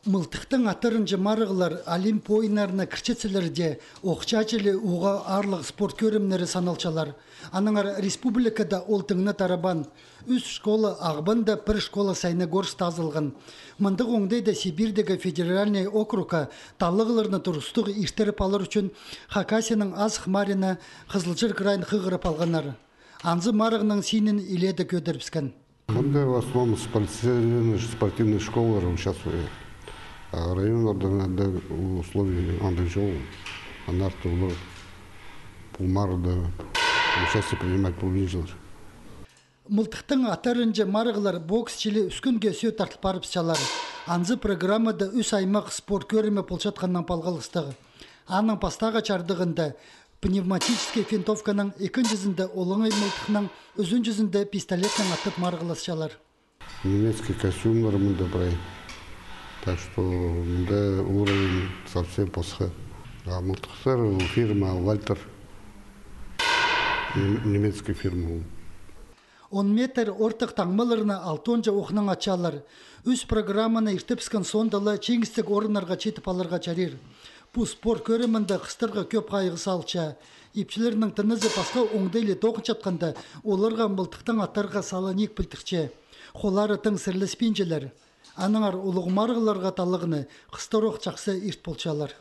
Мылтықтың атырынжы марығылар Олимп ойынарына кірчетселерде оқчачылы уға арлық спорт көрімнері саналчалар. Аныңар республикада олтыңны тарабан. Үс школа ағбында бір школа Сайнагорск тазылған. Мындық оңдайда Сибирдегі федеральный округа талығыларны тұрыстығы иштіріп алыр үшін Хакасияның аз хмарина Қызылжыр крайын қығырып алғанар. Анзы марығының синін иледі көдіріпскен. Мында в основном спортивные школы участвуют. Районlarda условия андыжол, анартулы, пулмарда участие принимать полвинжилар. Мылтықтың атарынжы марығылар бокс чили үскінге сүй тартып барып чалар. Анзы программада үс аймақ спорт көрімі полчатқаннан палғалыстығы. Аның пастаға чардығында пневматический винтовканың екін жүзінде олыңай мылтықның үзін жүзінде пистолетнің атып марығыласчалар. Немецкий костюмлар мұнда брай. Так что да, уровень совсем плохой. А мылтықтар фирма Вальтер, немецкая фирма. 10 метр ортық таңмаларына 6 оқының ачалар. Үс программаны иртіпскен сондалы чеңістік орынарға четіп алырға чарир. Бұл спорт көрімінде қыстырға көп қайғы салча. Епчілерінің тынызы пасқа оңдайлы тоқын чатқанда оларға мылтықтың аттарға саланик білтікче. Қолары тың сірлі спинжелер. Аныңар ұлық марғыларға талығыны қыстыр оқ чақсы ирт болчалар.